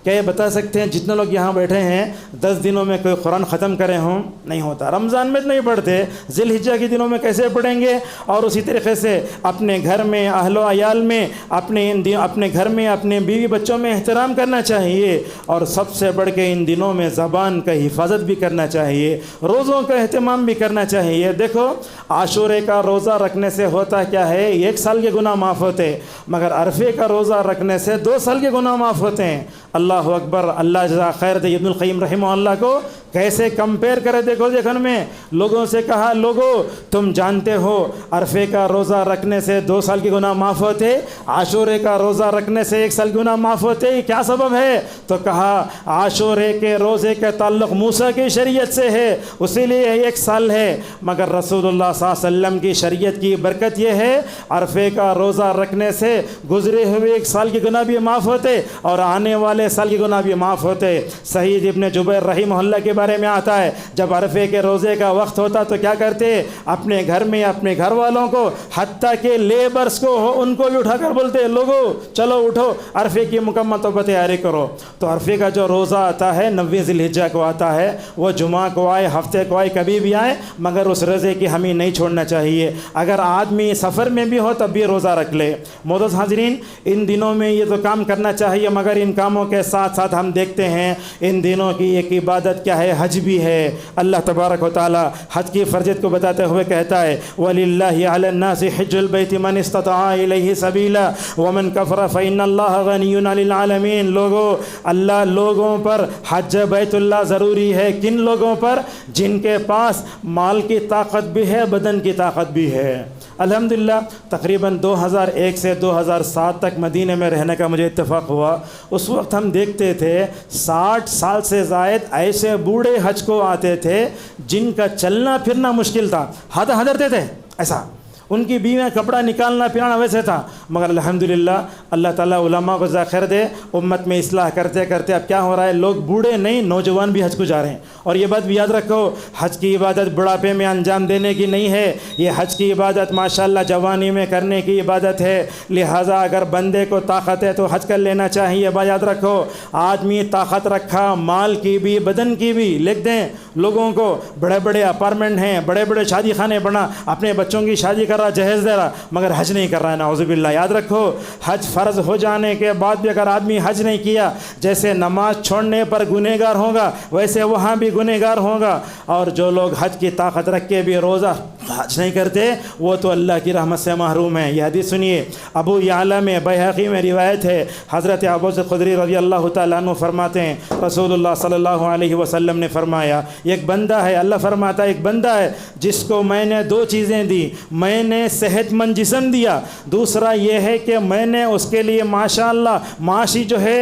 S1: کیا یہ بتا سکتے ہیں جتنے لوگ یہاں بیٹھے ہیں 10 دنوں میں کوئی قرآن ختم کرے ہوں؟ نہیں ہوتا۔ رمضان میں نہیں پڑھتے، ذی الحجہ کے دنوں میں کیسے پڑھیں گے؟ اور اسی طریقے سے اپنے گھر میں اہل و عیال میں اپنے گھر میں اپنے بیوی بچوں میں احترام کرنا چاہیے، اور سب سے بڑھ کے ان دنوں میں زبان کا حفاظت بھی کرنا چاہیے، روزوں کا اہتمام بھی کرنا چاہیے۔ دیکھو عاشورے کا روزہ رکھنے سے ہوتا کیا ہے، 1 سال کے گناہ معاف ہوتے، مگر عرفے کا روزہ رکھنے سے 2 سال کے گناہ معاف ہوتے ہیں۔ اللہ اکبر، اللہ جزا خیر دے۔ ابن القیم رحمہ اللہ کو کیسے کمپیئر کرے دیکھو دیکھن میں لوگوں سے کہا لوگو تم جانتے ہو عرفے کا روزہ رکھنے سے 2 سال کے گناہ معاف ہوتے، عاشورے کا روزہ رکھنے سے 1 سال کے گناہ معاف ہوتے، یہ کیا سبب ہے؟ تو کہا عاشورے کے روزے کا تعلق موسیٰ کی شریعت سے ہے اسی لیے 1 سال ہے، مگر رسول اللہ صلی اللہ علیہ وسلم کی شریعت کی برکت یہ ہے عرفے کا روزہ رکھنے سے گزرے ہوئے 1 سال کے گناہ بھی معاف ہوتے اور آنے والے سال کے گناہ بھی معاف ہوتے۔ سعید ابن جبیر رحمہ اللہ کے بارے میں آتا ہے جب عرفے کے روزے کا وقت ہوتا تو کیا کرتے؟ اپنے گھر میں اپنے گھر والوں کو حتیٰ کہ لیبرز کو ان کو بھی اٹھا کر بولتے لوگو چلو اٹھو عرفے کی مکمل طور پر تیاری کرو۔ تو عرفے کا جو روزہ آتا ہے 9 ذی الحجہ کو آتا ہے، وہ جمعہ کو آئے ہفتے کو آئے کبھی بھی آئے، مگر اس روزے کی ہمیں نہیں چھوڑنا چاہیے۔ اگر آدمی سفر میں بھی ہو تب بھی روزہ رکھ لے۔ معزز حاضرین، ان دنوں میں یہ تو کام کرنا چاہیے، مگر ان کاموں کے ساتھ ساتھ ہم دیکھتے ہیں ان دنوں کی ایک عبادت کیا ہے؟ حج بھی ہے۔ اللہ تبارک و تعالی حج کی فرضیت کو بتاتے ہوئے کہتا ہے وَلِلَّهِ عَلَى النَّاسِ حِجُّ الْبَيْتِ مَنِ اسْتَطَاعَ إِلَيْهِ سَبِيلًا وَمَنْ كَفَرَ فَإِنَّ اللَّهَ غَنِيٌّ عَنِ الْعَالَمِينَ۔ لوگوں اللہ لوگوں پر حج بیت اللہ ضروری ہے۔ کن لوگوں پر؟ جن کے پاس مال کی طاقت بھی ہے، بدن کی طاقت بھی ہے۔ الحمدللہ تقریباً 2001 سے 2007 تک مدینہ میں رہنے کا مجھے اتفاق ہوا۔ اس وقت ہم دیکھتے تھے 60 سال سے زائد ایسے بوڑھے حج کو آتے تھے جن کا چلنا پھرنا مشکل تھا، ہدرتے تھے ایسا، ان کی بیویاں کپڑا نکالنا پھرانا ویسے تھا، مگر الحمدللہ اللہ تعالیٰ علماء کو ذخیر دے، امت میں اصلاح کرتے کرتے اب کیا ہو رہا ہے، لوگ بوڑھے نہیں نوجوان بھی حج کو جا رہے ہیں۔ اور یہ بات بھی یاد رکھو، حج کی عبادت بڑھاپے میں انجام دینے کی نہیں ہے، یہ حج کی عبادت ماشاءاللہ جوانی میں کرنے کی عبادت ہے۔ لہٰذا اگر بندے کو طاقت ہے تو حج کر لینا چاہیے۔ بات یاد رکھو، آدمی طاقت رکھا مال کی بھی بدن کی بھی، لکھ دیں لوگوں کو بڑے بڑے اپارٹمنٹ ہیں، بڑے بڑے شادی خانے بنا، اپنے بچوں کی شادی کر رہا، جہیز دے رہا، مگر حج نہیں کر رہا ہے، نعوذ باللہ۔ یاد رکھو حج فرض ہو جانے کے بعد بھی اگر آدمی حج نہیں کیا، جیسے نماز چھوڑنے پر گنہگار ہوگا ویسے وہاں بھی گنہگار ہوگا۔ اور جو لوگ حج کی طاقت رکھ کے بھی روزہ حج نہیں کرتے وہ تو اللہ کی رحمت سے محروم ہیں۔ یہ حدیث سنیے، ابو یعلا میں بیہقی میں روایت ہے، حضرت ابو ذر خدری رضی اللہ تعالیٰ عنہ فرماتے ہیں رسول اللہ صلی اللہ علیہ وسلم نے فرمایا ایک بندہ ہے، اللہ فرماتا ہے ایک بندہ ہے جس کو میں نے 2 چیزیں دی، میں نے صحت مند جسم دیا، دوسرا یہ ہے کہ میں نے اس کے لیے ماشاءاللہ معاشی جو ہے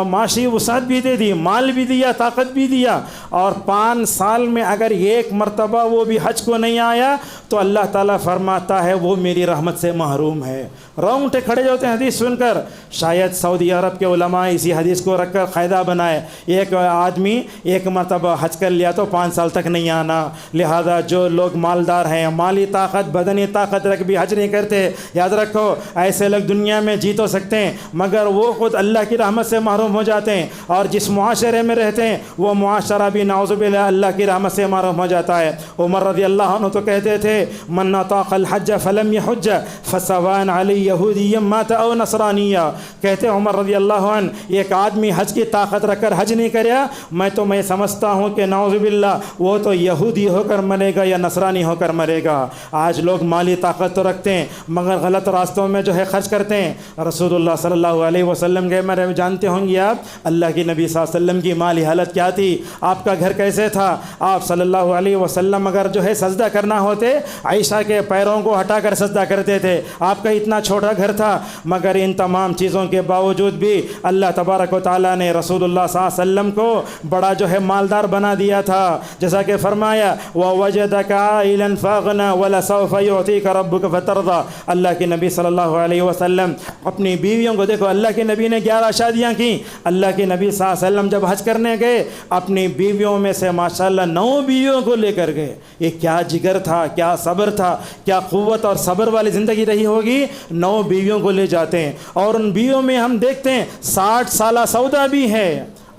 S1: معاشی وسعت بھی دے دی، مال بھی دیا، طاقت بھی دیا، اور 5 سال میں اگر 1 مرتبہ وہ بھی حج کو نہیں آیا تو اللہ تعالیٰ فرماتا ہے وہ میری رحمت سے محروم ہے۔ رونگٹے کھڑے ہوتے ہیں حدیث سن کر۔ شاید سعودی عرب کے علماء اسی حدیث کو رکھ کر قاعدہ بنائے، ایک آدمی 1 مرتبہ حج کر لیا تو 5 سال تک نہیں آنا۔ لہذا جو لوگ مالدار ہیں، مالی طاقت بدنی طاقت رکھ بھی حج نہیں کرتے، یاد رکھو ایسے لوگ دنیا میں جی تو سکتے ہیں مگر وہ خود اللہ کی رحمت سے محروم ہو جاتے ہیں، اور جس معاشرے میں رہتے ہیں وہ معاشرہ بھی نعوذ باللہ اللہ کی رحمت سے محروم ہو جاتا ہے۔ عمر رضی اللہ عنہ تو کہتے تھے من اطاق الحج فلم يحج فسواء علی یہودی مات او نصرانیہ، کہتے عمر رضی اللہ عنہ ایک آدمی حج کی طاقت رکھ کر حج نہیں کریا، میں سمجھتا ہوں کہ نعوذ باللہ وہ تو یہودی ہو کر مرے گا یا نصرانی ہو کر مرے گا۔ آج لوگ مالی طاقت تو رکھتے ہیں مگر غلط راستوں میں جو ہے خرچ کرتے ہیں۔ رسول اللہ صلی اللہ علیہ وسلم کے میں جانتے ہوں گے آپ، اللہ کی نبی صلی اللہ علیہ وسلم کی مالی حالت کیا تھی، آپ کا گھر کیسے تھا۔ آپ صلی اللہ علیہ وسلم اگر جو ہے سجدہ کرنا ہوتے عائشہ کے پیروں کو ہٹا کر سجدہ کرتے تھے، آپ کا اتنا چھوٹا گھر تھا، مگر ان تمام چیزوں کے باوجود بھی اللہ تبارک و تعالیٰ نے رسول اللہ صلی اللہ علیہ وسلم کو بڑا جو ہے مالدار بنا دیا تھا، جیسا کہ فرمایا وَوَجَدَكَ عَائِلًا فَأَغْنَىٰ وَلَسَوْفَ يُعْطِيكَ رَبُّكَ فَتَرْضَىٰ۔ اللہ کے نبی صلی اللہ علیہ وسلم اپنی بیویوں کو دیکھو، اللہ کے نبی نے 11 شادیاں کی، اللہ کے نبی صلی اللہ علیہ وسلم جب حج کرنے گئے اپنی بیویوں میں سے ماشاءاللہ 9 بیویوں کو لے کر گئے۔ یہ کیا جگر تھا، کیا صبر تھا، کیا قوت اور صبر والی زندگی رہی ہوگی، 9 بیویوں کو لے جاتے ہیں، اور ان بیویوں میں ہم دیکھتے ہیں 60 سالہ سودا بھی ہے۔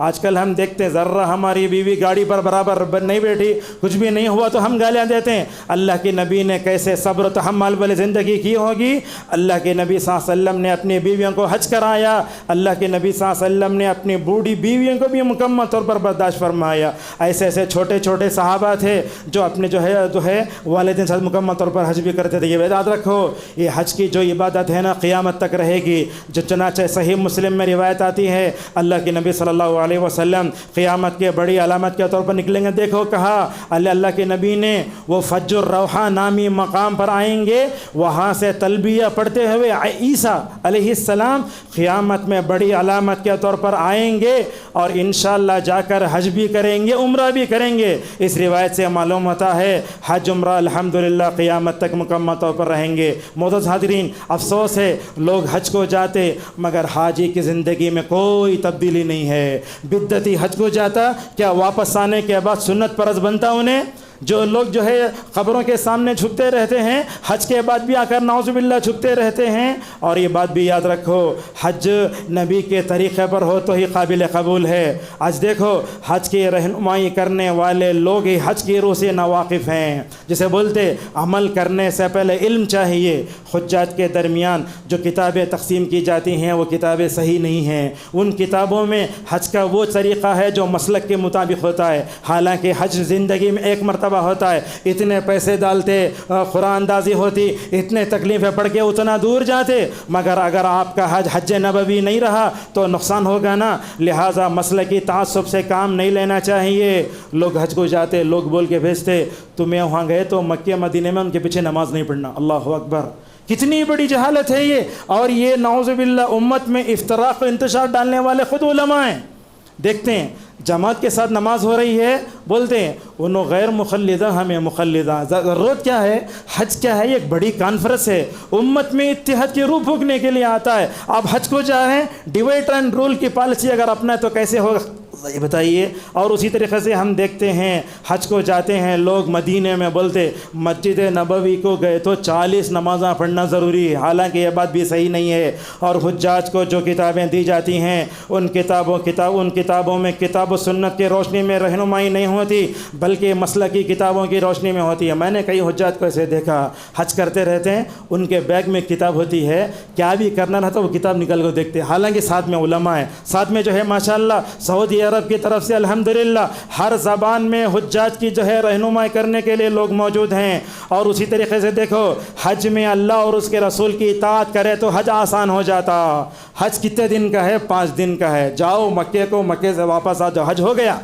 S1: آج کل ہم دیکھتے ہیں ذرہ ہماری بیوی گاڑی پر برابر نہیں بیٹھی، کچھ بھی نہیں ہوا تو ہم گالیاں دیتے ہیں۔ اللہ کے نبی نے کیسے صبر و تحمل والی زندگی کی ہوگی۔ اللہ کے نبی صلی اللہ علیہ وسلم نے اپنی بیویوں کو حج کرایا، اللہ کے نبی صلی اللہ علیہ وسلم نے اپنی بوڑھی بیویوں کو بھی مکمل طور پر برداشت فرمایا۔ ایسے ایسے چھوٹے چھوٹے صحابہ تھے جو اپنے جو ہے والدین ساتھ مکمل طور پر حج بھی کرتے تھے۔ یہ یاد رکھو، یہ حج کی جو عبادت ہے نا قیامت تک رہے گی۔ جو چنانچہ صحیح مسلم میں روایت آتی ہے، اللہ کے نبی صلی اللہ علیہ علیہ وسلم قیامت کے بڑی علامت کے طور پر نکلیں گے. دیکھو کہا اللہ کے نبی نے وہ فج الروحہ نامی مقام پر آئیں گے, وہاں سے تلبیہ پڑھتے ہوئے عیسیٰ علیہ السلام قیامت میں بڑی علامت کے طور پر آئیں گے اور انشاءاللہ جا کر حج بھی کریں گے, عمرہ بھی کریں گے. اس روایت سے معلوم ہوتا ہے حج عمرہ الحمدللہ قیامت تک مکمل طور پر رہیں گے. معزز حاضرین, افسوس ہے لوگ حج کو جاتے مگر حاجی کی زندگی میں کوئی تبدیلی نہیں ہے. بدعتی حج کو جاتا, کیا واپس آنے کے بعد سنت پرست بنتا انہیں؟ جو لوگ جو ہے قبروں کے سامنے جھکتے رہتے ہیں, حج کے بعد بھی آ کر نعوذ باللہ جھکتے رہتے ہیں. اور یہ بات بھی یاد رکھو, حج نبی کے طریقے پر ہو تو ہی قابل قبول ہے. آج دیکھو حج کی رہنمائی کرنے والے لوگ ہی حج کی روح سے ناواقف ہیں. جسے بولتے عمل کرنے سے پہلے علم چاہیے. حجاج کے درمیان جو کتابیں تقسیم کی جاتی ہیں وہ کتابیں صحیح نہیں ہیں. ان کتابوں میں حج کا وہ طریقہ ہے جو مسلک کے مطابق ہوتا ہے, حالانکہ حج زندگی میں ایک مرتبہ ہوتا ہے. اتنے پیسے ڈالتے, قرآن اندازی ہوتی, اتنے تکلیفیں پڑھ کے اتنا دور جاتے, مگر اگر آپ کا حج حج نبوی نہیں رہا تو نقصان ہوگا نا. لہٰذا مسلکی تعصب سے کام نہیں لینا چاہیے. لوگ حج کو جاتے, لوگ بول کے بھیجتے تمہیں وہاں گئے تو مکہ مدینے میں ان کے پیچھے نماز نہیں پڑھنا. اللہ اکبر, کتنی بڑی جہالت ہے یہ. اور یہ نعوذ باللہ امت میں افتراق و انتشار ڈالنے والے خود علماء ہیں. دیکھتے ہیں جماعت کے ساتھ نماز ہو رہی ہے, بولتے ہیں انہوں غیر مخلدہ ہمیں مخلدہ. ضرورت کیا ہے؟ حج کیا ہے؟ یہ ایک بڑی کانفرنس ہے, امت میں اتحاد کی روح پھونکنے کے لیے آتا ہے. آپ حج کو جائیں, ڈیوائڈ اینڈ رول کی پالیسی اگر اپنا تو کیسے ہوگا یہ بتائیے. اور اسی طریقے سے ہم دیکھتے ہیں حج کو جاتے ہیں لوگ مدینے میں, بولتے مسجد نبوی کو گئے تو 40 نمازاں پڑھنا ضروری ہے. حالانکہ یہ بات بھی صحیح نہیں ہے. اور حجاج کو جو کتابیں دی جاتی ہیں ان کتابوں میں کتاب و سنت کی روشنی میں رہنمائی نہیں ہوتی بلکہ مسلکی کتابوں کی روشنی میں ہوتی ہے. میں نے کئی حجاج کو ایسے دیکھا, حج کرتے رہتے ہیں, ان کے بیگ میں کتاب ہوتی ہے, کیا بھی کرنا رہتا وہ کتاب نکل کو دیکھتے, حالانکہ ساتھ میں علماء ہیں, ساتھ میں جو ہے ماشاءاللہ سعودی عرب کی طرف سے الحمدللہ ہر زبان میں حجاج کی جو ہے رہنمائی کرنے کے لیے لوگ موجود ہیں. اور اسی طریقے سے دیکھو حج میں اللہ اور اس کے رسول کی اطاعت کرے تو حج آسان ہو جاتا. حج کتنے دن کا ہے؟ 5 دن کا ہے. جاؤ مکے کو, مکے سے واپس آ جاؤ, حج ہو گیا.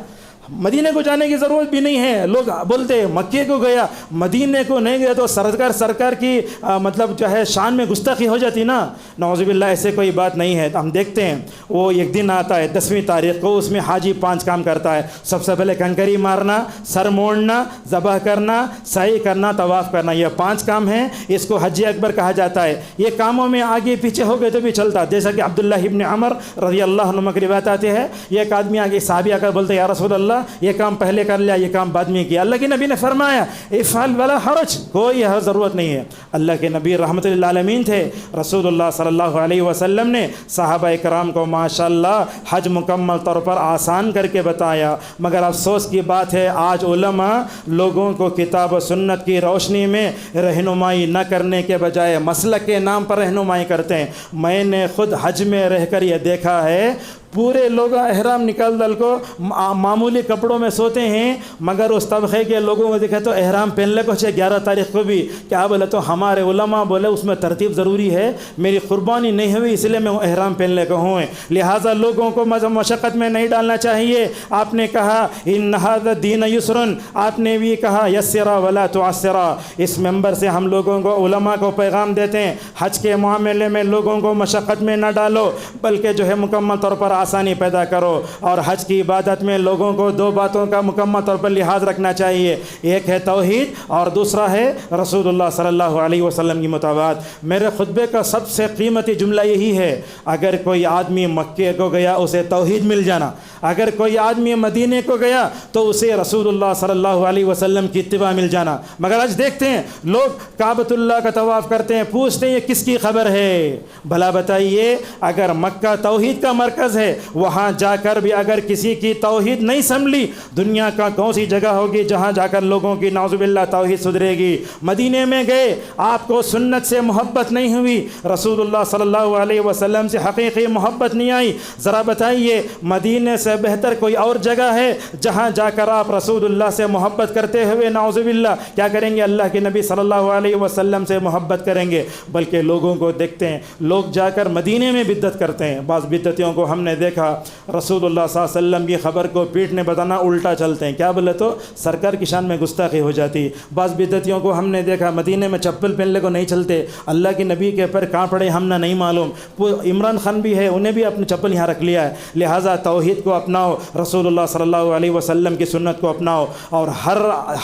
S1: مدینے کو جانے کی ضرورت بھی نہیں ہے. لوگ بولتے مکے کو گیا, مدینے کو نہیں گیا تو سرکار کی مطلب جو ہے شان میں گستاخی ہو جاتی نا. نعوذ باللہ ایسے کوئی بات نہیں ہے. ہم دیکھتے ہیں وہ ایک دن آتا ہے 10ویں تاریخ کو, اس میں حاجی 5 کام کرتا ہے. سب سے پہلے کنکری مارنا, سر موڑنا, ذبح کرنا, سعی کرنا, طواف کرنا, یہ 5 کام ہیں. اس کو حج اکبر کہا جاتا ہے. یہ کاموں میں آگے پیچھے ہو گئے تو بھی چلتا, جیسا کہ عبداللہ ابن عمر رضی اللہ عنہ کی روایت آتی ہے. یہ ایک آدمی آگے صحابی آ کر بولتے یا رسول اللہ یہ کام پہلے کر لیا, یہ کام بعد میں کیا. اللہ کے نبی نے فرمایا افعل ولا حرج, کوئی ضرورت نہیں ہے. اللہ کے نبی رحمت للعالمین تھے. رسول اللہ صلی اللہ علیہ وسلم نے صحابہ کرام کو ماشاءاللہ حج مکمل طور پر آسان کر کے بتایا. مگر افسوس کی بات ہے آج علماء لوگوں کو کتاب و سنت کی روشنی میں رہنمائی نہ کرنے کے بجائے مسلک کے نام پر رہنمائی کرتے ہیں. میں نے خود حج میں رہ کر یہ دیکھا ہے, پورے لوگ احرام نکال دل کو معمولی کپڑوں میں سوتے ہیں, مگر اس طبقے کے لوگوں کو دیکھا تو احرام پہن لے کو 11 تاریخ کو بھی. کیا بولے تو ہمارے علماء بولے اس میں ترتیب ضروری ہے, میری قربانی نہیں ہوئی اس لیے میں احرام پہن لے کو ہوں. لہٰذا لوگوں کو مشقت میں نہیں ڈالنا چاہیے. آپ نے کہا ان ھذا الدین یسر, آپ نے بھی کہا یسر ولا تعسر. اس ممبر سے ہم لوگوں کو علماء کو پیغام دیتے ہیں حج کے معاملے میں لوگوں کو مشقت میں نہ ڈالو بلکہ جو ہے مکمل طور پر آسانی پیدا کرو. اور حج کی عبادت میں لوگوں کو 2 باتوں کا مکمل طور پر لحاظ رکھنا چاہیے, ایک ہے توحید اور دوسرا ہے رسول اللہ صلی اللہ علیہ وسلم کی مطابقت. میرے خطبے کا سب سے قیمتی جملہ یہی ہے, اگر کوئی آدمی مکے کو گیا اسے توحید مل جانا, اگر کوئی آدمی مدینے کو گیا تو اسے رسول اللہ صلی اللہ علیہ وسلم کی اتباع مل جانا. مگر آج دیکھتے ہیں لوگ کعبۃ اللہ کا طواف کرتے ہیں, پوچھتے ہیں یہ کس کی خبر ہے؟ بھلا بتائیے اگر مکہ توحید کا مرکز ہے, وہاں جا کر بھی اگر کسی کی توحید نہیں سنبھلی, دنیا کا کون سی جگہ ہوگی جہاں جا کر لوگوں کی نعوذ باللہ توحید سدھرے گی؟ مدینے میں گئے, آپ کو سنت سے محبت نہیں ہوئی, رسول اللہ صلی اللہ علیہ وسلم سے حقیقی محبت نہیں آئی, ذرا بتائیے مدینے سے بہتر کوئی اور جگہ ہے جہاں جا کر آپ رسول اللہ سے محبت کرتے ہوئے نعوذ باللہ کیا کریں گے؟ اللہ کے نبی صلی اللہ علیہ وسلم سے محبت کریں گے. بلکہ لوگوں کو دیکھتے ہیں لوگ جا کر مدینے میں بدعت کرتے ہیں. بعض بدعتیوں کو ہم نے دیکھا رسول اللہ صلی اللہ علیہ وسلم کی خبر کو پیٹنے بتانا الٹا چلتے ہیں، کیا بولے تو سرکار کی شان میں گستاخی ہو جاتی۔ بعض بدعتیوں کو ہم نے دیکھا مدینے میں چپل پہننے کو نہیں چلتے، اللہ کے نبی کے پر کہاں پڑے ہم نہ نہیں معلوم۔ وہ عمران خان بھی ہے، انہیں بھی اپنی چپل یہاں رکھ لیا ہے۔ لہٰذا توحید کو اپناؤ، رسول اللہ صلی اللہ علیہ وسلم کی سنت کو اپناؤ، اور ہر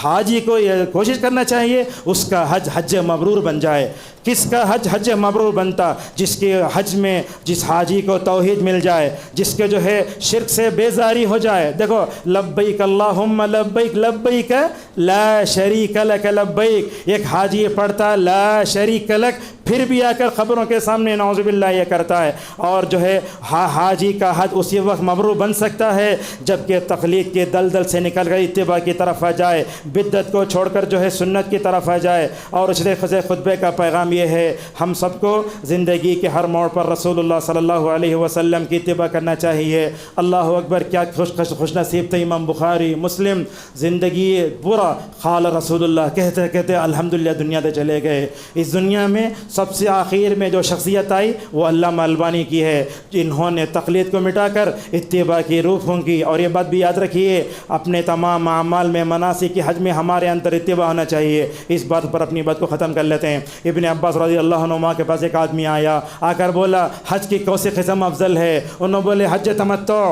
S1: حاجی کو یہ کوشش کرنا چاہیے اس کا حج حج مبرور بن جائے۔ کس کا حج حج مبرور بنتا؟ جس کے حج میں جس حاجی کو توحید مل جائے، جس کے جو ہے شرک سے بیزاری ہو جائے۔ دیکھو لبیک اللہم لبیک لبیک لا شریک لک لبیک، ایک حاجی پڑھتا لا شریک لک، پھر بھی آ کر خبروں کے سامنے نعوذ باللہ یہ کرتا ہے، اور جو ہے حاجی کا حج اسی وقت مبرور بن سکتا ہے جب کہ تقلید کے دلدل سے نکل کر اتباع کی طرف آ جائے، بدعت کو چھوڑ کر جو ہے سنت کی طرف آ جائے۔ اور اس خطبے کا پیغام یہ ہے ہم سب کو زندگی کے ہر موڑ پر رسول اللہ صلی اللہ علیہ وسلم کی اتباع کرنا چاہیے۔ اللہ اکبر، کیا خوش نصیب تھے امام بخاری مسلم، زندگی پورا قال رسول اللہ کہتے کہتے الحمدللہ دنیا سے چلے گئے۔ اس دنیا میں سب سے آخر میں جو شخصیت آئی وہ علامہ البانی کی ہے، جنہوں نے تقلید کو مٹا کر اتباع کی روح پھونکی۔ اور یہ بات بھی یاد رکھیے اپنے تمام اعمال میں مناسک کی حج میں ہمارے اندر اتباع ہونا چاہیے۔ اس بات پر اپنی بات کو ختم کر لیتے ہیں۔ ابن عباس رضی اللہ عنہما کے پاس ایک آدمی آیا، آ کر بولا حج کی کون سی قسم افضل ہے؟ انہوں نے بولے حج تمتع،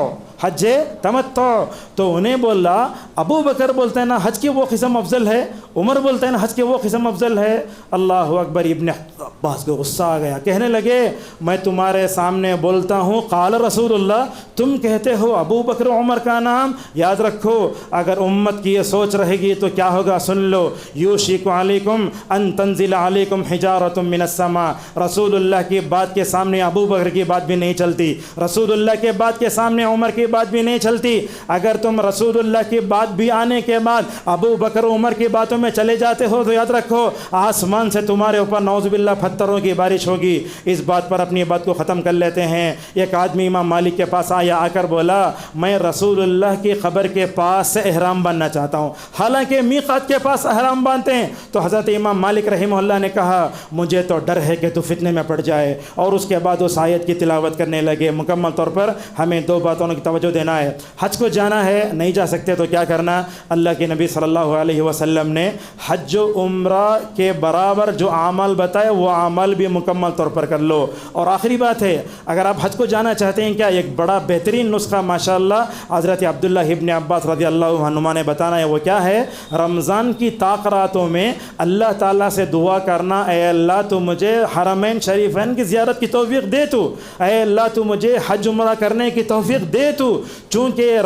S1: حج تمتع۔ تو انہیں بولا ابو بکر بولتے ہیں نا حج کی وہ قسم افضل ہے، عمر بولتے ہیں نا حج کی وہ قسم افضل ہے۔ اللہ اکبر، ابن عباس کو غصہ آ گیا، کہنے لگے میں تمہارے سامنے بولتا ہوں قال رسول اللہ، تم کہتے ہو ابو بکر عمر کا نام۔ یاد رکھو اگر امت کی یہ سوچ رہے گی تو کیا ہوگا سن لو، یوشک علیکم ان تنزل علیکم حجارۃ من السماء۔ رسول اللہ کی بات کے سامنے ابو بکر کی بات بھی نہیں چلتی، رسول اللہ کے بات کے سامنے عمر کی بات بھی نہیں چلتی۔ اگر تم رسول اللہ کی بات بھی آنے کے بعد ابو بکر عمر کی باتوں میں چلے جاتے ہو تو یاد رکھو آسمان سے تمہارے اوپر نعوذ باللہ پتھروں کی بارش ہوگی۔ اس بات پر اپنی بات کو ختم کر لیتے ہیں۔ ایک آدمی امام مالک کے پاس آیا، آ کر بولا میں رسول اللہ کی قبر کے پاس سے احرام باندھنا چاہتا ہوں، حالانکہ میقات کے پاس احرام باندھتے ہیں۔ تو حضرت امام مالک رحمہ اللہ نے کہا مجھے تو ڈر ہے کہ تو فتنے میں پڑ جائے، اور اس کے بعد اس آیت کی تلاوت کرنے لگے۔ مکمل طور پر ہمیں دو باتوں کی توجہ دینا ہے، حج کو جانا ہے نہیں جا سکتے تو کیا کرنا؟ اللہ کے نبی صلی اللہ علیہ وسلم نے حج و عمرہ کے برابر جو اعمال بتائے وہ اعمال بھی مکمل طور پر کر لو۔ اور آخری بات ہے اگر آپ حج کو جانا چاہتے ہیں، کیا ایک بڑا بہترین نسخہ ماشاءاللہ حضرت عبداللہ ابن عباس رضی اللہ عنہما نے بتانا ہے، وہ کیا ہے؟ رمضان کی تاخراتوں میں اللہ تعالیٰ سے دعا کرنا، اے اللہ تو مجھے حرمین شریفین کی زیارت کی توفیق دے، تو اے اللہ تو مجھے حج عمرہ کرنے کی توفیق دے تو، چونکہ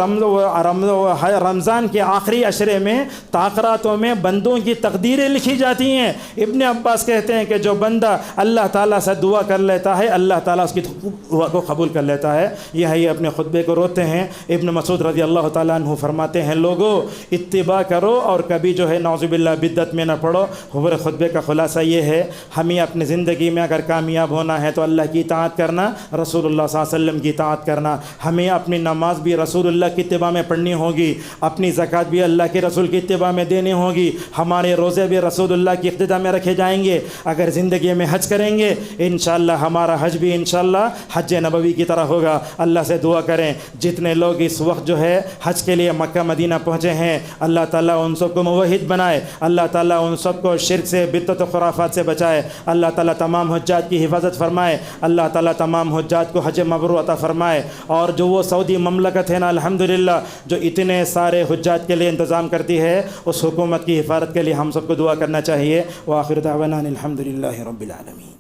S1: رمضان کے آخری عشرے میں تاخراتوں میں بندوں کی تقدیریں لکھی جاتی ہیں۔ ابن عباس کہتے ہیں کہ جو بندہ اللہ تعالیٰ سے دعا کر لیتا ہے اللہ تعالیٰ اس کی دعا کو قبول کر لیتا ہے۔ یہ اپنے خطبے کو روتے ہیں۔ ابن مسعود رضی اللہ تعالیٰ عنہ فرماتے ہیں لوگو اتباع کرو اور کبھی جو ہے نعوذ باللہ بدعت میں نہ پڑو۔ ہمارے خطبے کا خلاصہ یہ ہے ہمیں اپنی زندگی میں اگر کامیاب ہونا ہے تو اللہ کی اطاعت کرنا، رسول اللہ صلی اللہ علیہ وسلم کی اطاعت کرنا۔ ہمیں اپنی نماز بھی رسول اللہ کی اتباع میں پڑھنی ہوگی، اپنی زکوٰۃ بھی اللہ کے رسول کی اتباع میں دینی ہوگی، ہمارے روزے بھی رسول اللہ کی اقتداء میں رکھے جائیں گے۔ اگر زندگی میں حج کریں گے انشاءاللہ ہمارا حج بھی انشاءاللہ حج نبوی کی طرح ہوگا۔ اللہ سے دعا کریں جتنے لوگ اس وقت جو ہے حج کے لیے مکہ مدینہ پہنچے ہیں اللہ تعالیٰ ان سب کو موحد بنائے، اللہ تعالیٰ ان سب کو شرک سے بدعت و خرافات سے بچائے، اللہ تعالیٰ تمام حجاج کی حفاظت فرمائے، اللہ تعالیٰ تمام حجاج کو حج مبرور عطا فرمائے۔ اور جو وہ سعودی مملکت ہے نا الحمدللہ جو اتنے سارے حجاج کے لیے انتظام کرتی ہے، اس حکومت کی حفاظت کے لیے ہم سب کو دعا کرنا چاہیے۔ وآخر دعوانا الحمدللہ رب العالمین۔